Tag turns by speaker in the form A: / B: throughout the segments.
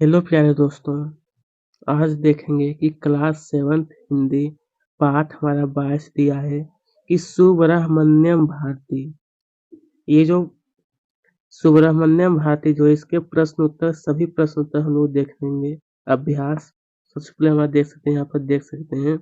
A: Hello प्यारे दोस्तों, आज देखेंगे कि क्लास 7th हिंदी पाठ हमारा 22 दिया है कि सुब्रह्मण्यम भारती। ये जो सुब्रह्मण्यम भारती जो इसके प्रश्न उत्तर सभी प्रश्न उत्तर हम लोग देख लेंगे। अभ्यास सबसे पहले हमारा देख सकते हैं, यहाँ पर देख सकते हैं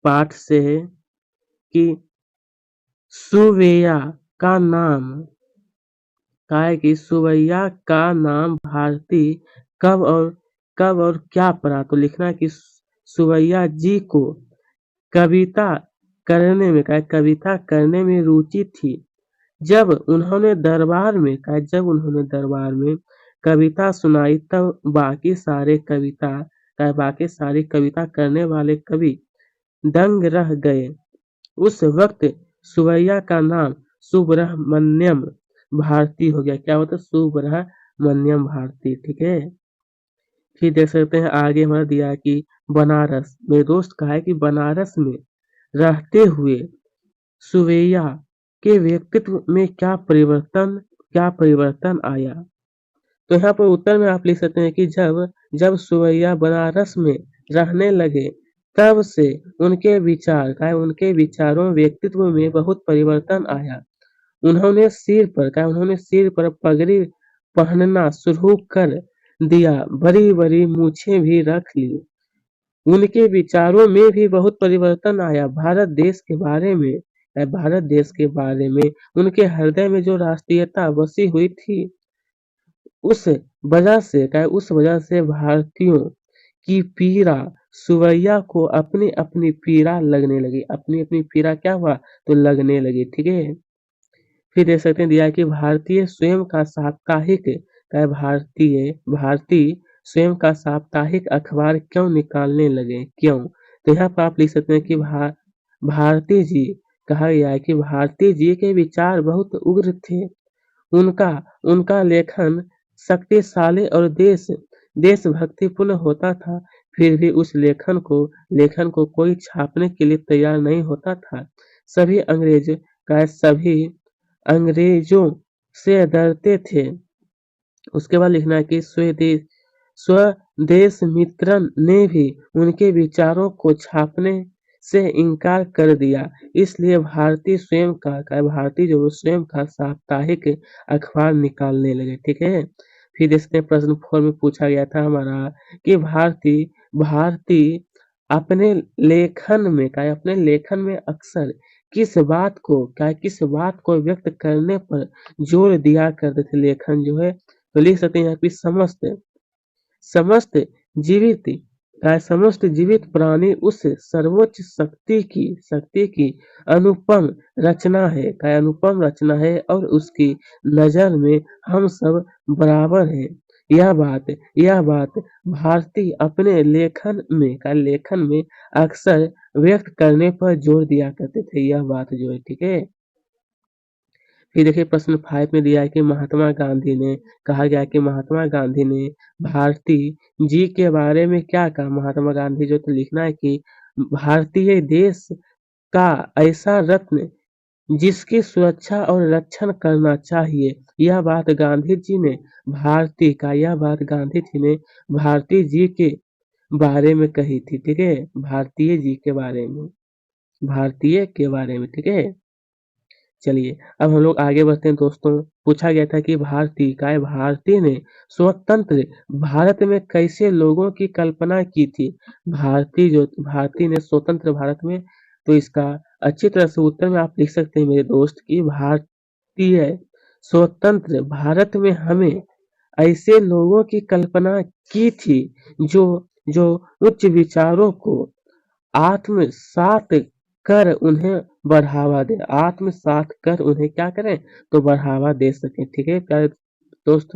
A: पाठ से है कि सुवैया का नाम का है कि सुवैया का नाम भारती कब और क्या पढ़ा। तो लिखना है कि सुवैया जी को कविता कविता करने में रुचि थी। जब उन्होंने दरबार में कविता सुनाई तब बाकी सारी कविता करने वाले कवि दंग रह गए। उस वक्त सुवैया का नाम सुब्रह्मण्यम भारती हो गया। क्या होता है? सुब्रह्मण्यम भारती। ठीक है, फिर देख सकते हैं आगे हमारा दिया है कि बनारस, मेरे दोस्त कहा है कि बनारस में रहते हुए सुवैया के व्यक्तित्व में क्या परिवर्तन आया। तो यहाँ पर उत्तर में आप लिख सकते हैं कि जब सुवैया बनारस में रहने लगे तब से उनके विचारों व्यक्तित्व में बहुत परिवर्तन आया। उन्होंने सिर पर पगड़ी पहनना शुरू कर दिया, बड़ी बड़ी मूछें भी रख ली। उनके विचारों में भी बहुत परिवर्तन आया। भारत देश के बारे में उनके हृदय में जो राष्ट्रीयता बसी हुई थी, उस वजह से भारतीयों की पीड़ा सुवैया को अपनी अपनी पीड़ा लगने लगी। अपनी अपनी पीड़ा क्या हुआ? तो लगने लगी। ठीक है, फिर देख सकते हैं दिया है कि भारतीय स्वयं का साप्ताहिक अखबार क्यों निकालने लगे, क्यों? तो यहाँ पर आप लिख सकते हैं कि भारती जी कहा गया है कि भारती जी के विचार बहुत उग्र थे। उनका उनका लेखन शक्तिशाली और देशभक्तिपूर्ण होता था। फिर भी उस लेखन को कोई छापने के लिए तैयार नहीं होता था। सभी अंग्रेजों से डरते थे। उसके बाद लिखना है कि स्वदेश मित्रन ने भी उनके विचारों को छापने से इनकार कर दिया। इसलिए भारतीय जो स्वयं का साप्ताहिक अखबार निकालने लगे। ठीक है, फिर इसके प्रश्न 4 में पूछा गया था हमारा कि भारती अपने लेखन में अक्सर किस बात को व्यक्त करने पर जोर दिया करते थे। लेखन जो है तो लिख सकते हैं यहाँ पे समस्त जीवित समस्त जीवित प्राणी उस सर्वोच्च शक्ति की अनुपम रचना है और उसकी नजर में हम सब बराबर हैं। यह बात भारती अपने लेखन में अक्सर व्यक्त करने पर जोर दिया करते थे। यह बात जो है, ठीक है। फिर देखिए प्रश्न 5 में दिया है कि कहा गया कि महात्मा गांधी ने भारती जी के बारे में क्या कहा। महात्मा गांधी जो तो लिखना है कि भारतीय देश का ऐसा रत्न जिसकी सुरक्षा और रक्षण करना चाहिए। यह बात गांधी जी ने भारती जी के बारे में कही थी। ठीक है, भारतीय के बारे में। ठीक है, चलिए अब हम लोग आगे बढ़ते हैं दोस्तों। पूछा गया था कि भारती ने स्वतंत्र भारत में कैसे लोगों की कल्पना की थी। भारती ने स्वतंत्र भारत में, तो इसका अच्छी तरह से उत्तर में आप लिख सकते हैं मेरे दोस्त कि भारतीय स्वतंत्र भारत में हमें ऐसे लोगों की कल्पना की थी जो जो उच्च विचारों को आत्मसात कर उन्हें क्या करें? तो बढ़ावा दे सकें। ठीक है प्यारे दोस्त,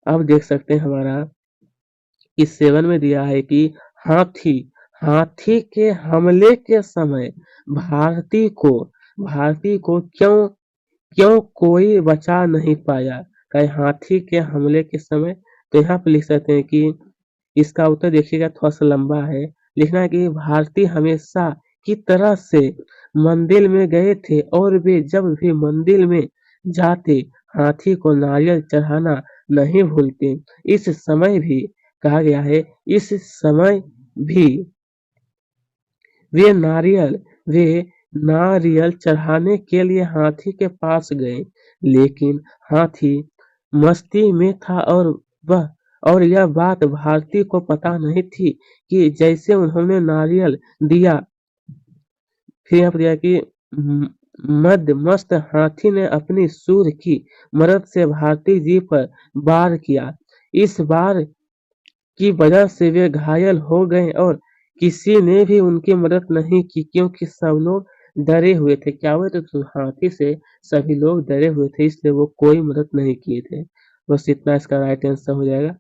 A: अब देख सकते हैं हमारा इस 7 में दिया है कि हाथी हाथी के हमले के समय भारती को क्यों क्यों कोई बचा नहीं पाया। कहे हाथी के हमले के समय, तो यहाँ पे लिख सकते हैं कि इसका उत्तर देखिएगा थोड़ा सा लंबा है। लिखना है कि भारती हमेशा की तरह से मंदिर में गए थे और वे जब भी मंदिर में जाते हाथी को नारियल चढ़ाना नहीं भूलती। इस समय भी कहा गया है, इस समय भी वे नारियल वे नारियल चढ़ाने के लिए हाथी के पास गए, लेकिन हाथी मस्ती में था और यह बात भारती को पता नहीं थी कि जैसे उन्होंने नारियल दिया, फिर यहाँ पर दिया कि मस्त हाथी ने अपनी सूंड की मदद से भारती जी पर वार किया। इस बार की वजह से वे घायल हो गए और किसी ने भी उनकी मदद नहीं की, क्योंकि सब लोग डरे हुए थे। क्या हुए थे? तो हाथी से सभी लोग डरे हुए थे, इसलिए वो कोई मदद नहीं किए थे। बस इतना इसका राइट आंसर हो जाएगा।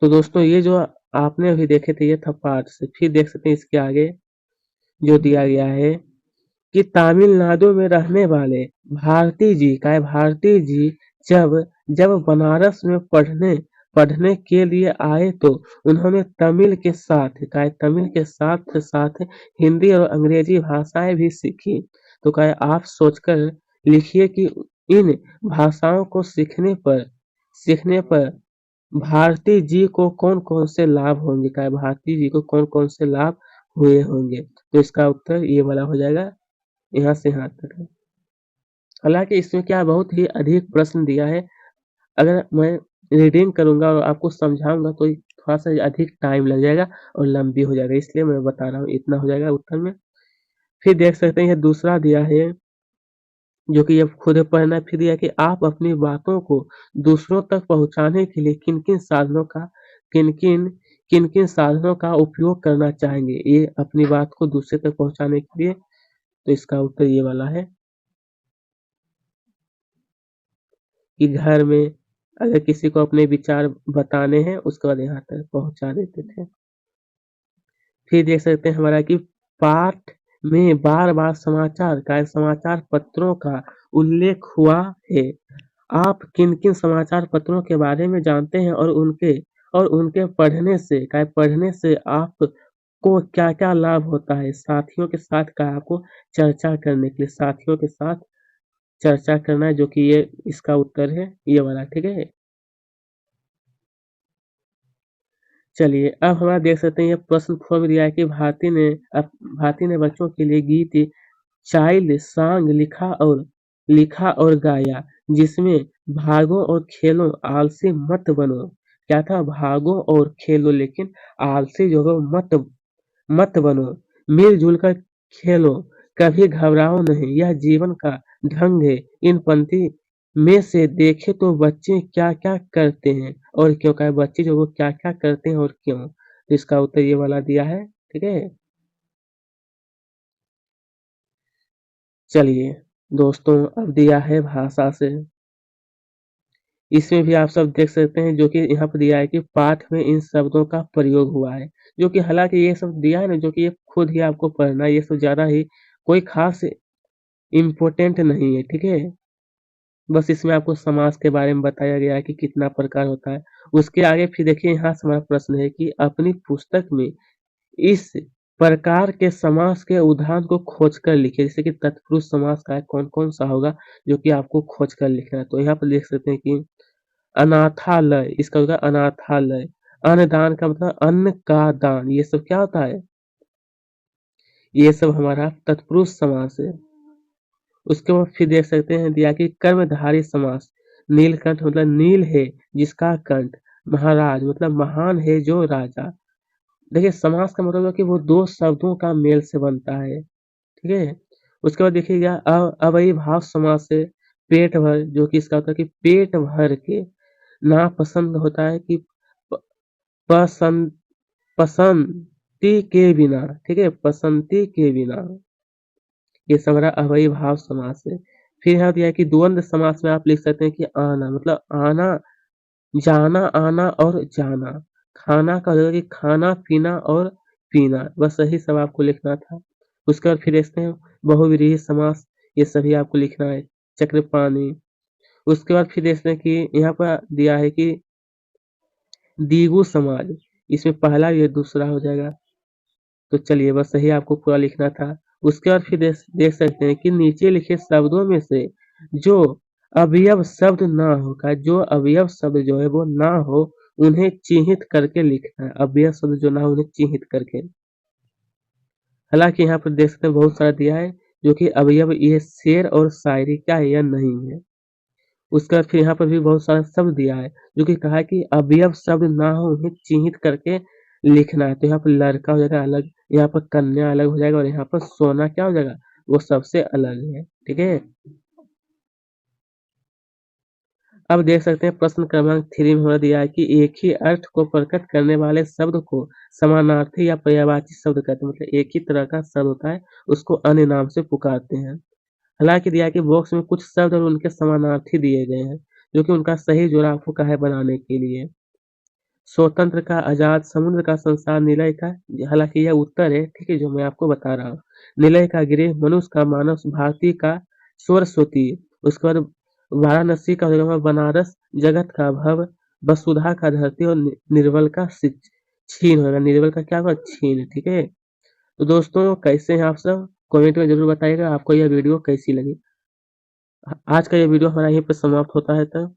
A: तो दोस्तों, ये जो आपने अभी देखे थे ये था पार्ट से। फिर देख सकते हैं इसके आगे जो दिया गया है कि तमिलनाडु में रहने वाले भारती जी का है, भारती जी जब जब बनारस में पढ़ने पढ़ने के लिए आए तो उन्होंने तमिल के साथ का है, तमिल के साथ साथ हिंदी और अंग्रेजी भाषाएं भी सीखी। तो क्या है, आप सोचकर लिखिए कि इन भाषाओं को सीखने पर भारती जी को कौन कौन से लाभ होंगे, क्या है, भारती जी को कौन कौन से लाभ हुए होंगे। तो इसका उत्तर ये वाला हो जाएगा, यहाँ से यहाँ तक है। हालांकि इसमें क्या बहुत ही अधिक प्रश्न दिया है। अगर मैं रीडिंग करूंगा और आपको समझाऊंगा तो थोड़ा सा अधिक टाइम लग जाएगा और लंबी हो जाएगा, इसलिए मैं बता रहा हूँ इतना हो जाएगा उत्तर में। फिर देख सकते हैं ये दूसरा दिया है, जो कि ये खुद पढ़ना है। फिर दिया है कि आप अपनी बातों को दूसरों तक पहुंचाने के लिए किन किन किन साधनों का उपयोग करना चाहेंगे, ये अपनी बात को दूसरे तक पहुंचाने के लिए। तो इसका उत्तर ये वाला है कि घर में अगर किसी को अपने विचार बताने हैं, उसके बाद यहाँ तक पहुंचा देते थे। फिर देख सकते हैं हमारा कि पाठ में बार बार समाचार पत्रों का उल्लेख हुआ है। आप किन किन समाचार पत्रों के बारे में जानते हैं और उनके पढ़ने से आपको क्या क्या लाभ होता है। साथियों के साथ का आपको चर्चा करने के लिए, साथियों के साथ चर्चा करना है, जो कि ये इसका उत्तर है ये वाला। ठीक है, चलिए अब हमारा देख सकते हैं ये प्रश्न फॉर्म दिया है कि भारती ने बच्चों के लिए गीत चाइल्ड सॉन्ग लिखा और गाया, जिसमें भागो और खेलो आलसी मत बनो। क्या था? भागो और खेलो, लेकिन आलसी जो हो मत बनो। मिलजुल कर खेलो, कभी घबराओ नहीं, यह जीवन का ढंग है। इन पंक्ति में से देखें तो बच्चे क्या क्या करते हैं और क्यों, का बच्चे जो वो क्या क्या करते हैं और क्यों। तो इसका उत्तर ये वाला दिया है। ठीक है, चलिए दोस्तों, अब दिया है भाषा से। इसमें भी आप सब देख सकते हैं, जो कि यहाँ पर दिया है कि पाठ में इन शब्दों का प्रयोग हुआ है, जो कि हालांकि ये सब दिया है ना, जो कि ये खुद ही आपको पढ़ना है, ये सब ज्यादा ही कोई खास इम्पोर्टेंट नहीं है। ठीक है, बस इसमें आपको समास के बारे में बताया गया है कि कितना प्रकार होता है। उसके आगे फिर देखिए, यहाँ से हमारा प्रश्न है कि अपनी पुस्तक में इस प्रकार के समास के उदाहरण को खोज कर लिखिए। जैसे कि तत्पुरुष समास का कौन कौन सा होगा, जो कि आपको खोज कर लिखना है। तो यहाँ पर देख सकते हैं कि अनाथालय, इसका होता है अनाथालय। अन्नदान का मतलब अन्न का दान, ये सब क्या होता है? ये सब हमारा तत्पुरुष समास है। उसके बाद फिर देख सकते हैं दिया कि कर्मधारय समास। नीलकंठ मतलब नील है जिसका कंठ, महाराज मतलब महान है जो राजा। देखिए, समास का मतलब है कि वो दो शब्दों का मेल से बनता है। ठीक है, उसके बाद देखिएगा अव्ययीभाव समास है। पेट भर, जो कि इसका होता है कि पेट भर के। नापसंद होता है कि प- पसंद पसंती के बिना। ठीक है, पसंती के बिना। ये सब हमारा अव्ययीभाव समास है। फिर यहाँ दिया है कि द्वंद्व समास में आप लिख सकते हैं कि आना मतलब आना, जाना, आना और जाना। खाना का होगा कि खाना पीना और पीना। बस यही सब आपको लिखना था। उसके बाद फिर देखते हैं बहुव्रीहि समास, ये सभी आपको लिखना है। चक्रपाणी। उसके बाद फिर देखते हैं कि यहाँ पर दिया है कि द्विगु समाज, इसमें पहला ये दूसरा हो जाएगा। तो चलिए बस यही आपको पूरा लिखना था। उसके बाद फिर देख सकते हैं कि नीचे लिखे शब्दों में से जो अवयव शब्द ना होगा, जो अवयव शब्द जो है वो ना हो उन्हें चिन्हित करके लिखना है। अवयव शब्द जो ना हो उन्हें चिन्हित करके। हालांकि यहाँ पर देख सकते हैं बहुत सारा दिया है जो कि अवयव ये शेर और शायरी क्या है या नहीं है। उसके बाद फिर यहाँ पर भी बहुत सारा शब्द दिया है जो कि कहा है कि अवयव शब्द ना हो उन्हें चिन्हित करके लिखना है। तो यहाँ पर लड़का हो जाएगा अलग, यहाँ पर कन्या अलग हो जाएगा और यहाँ पर सोना क्या हो जाएगा, वो सबसे अलग है। ठीक है। अब देख सकते हैं प्रश्न क्रमांक 3 में दिया है कि एक ही अर्थ को प्रकट करने वाले शब्द को समानार्थी या पर्यायवाची शब्द कहते हैं। मतलब एक ही तरह का शब्द होता है, उसको अन्य नाम से पुकारते हैं। हालांकि दिया है कि बॉक्स में कुछ शब्द और उनके समानार्थी दिए गए हैं जो कि उनका सही जुड़ाव का है बनाने के लिए। स्वतंत्र का, आजाद, समुद्र का, संसार, निलय का। हालांकि यह उत्तर है, ठीक है, जो मैं आपको बता रहा हूँ। निलय का गृह, मनुष्य का, मानस, भारती का, सरस्वती। उसके बाद वाराणसी का होगा बनारस, जगत का भव, वसुधा का धरती और निर्बल का छीन होगा। निर्बल का क्या होगा, छीन। ठीक है। तो दोस्तों कैसे हैं आप सब, कमेंट में जरूर बताइएगा आपको यह वीडियो कैसी लगी। आज का ये वीडियो हमारा यहीं पर समाप्त होता है। तब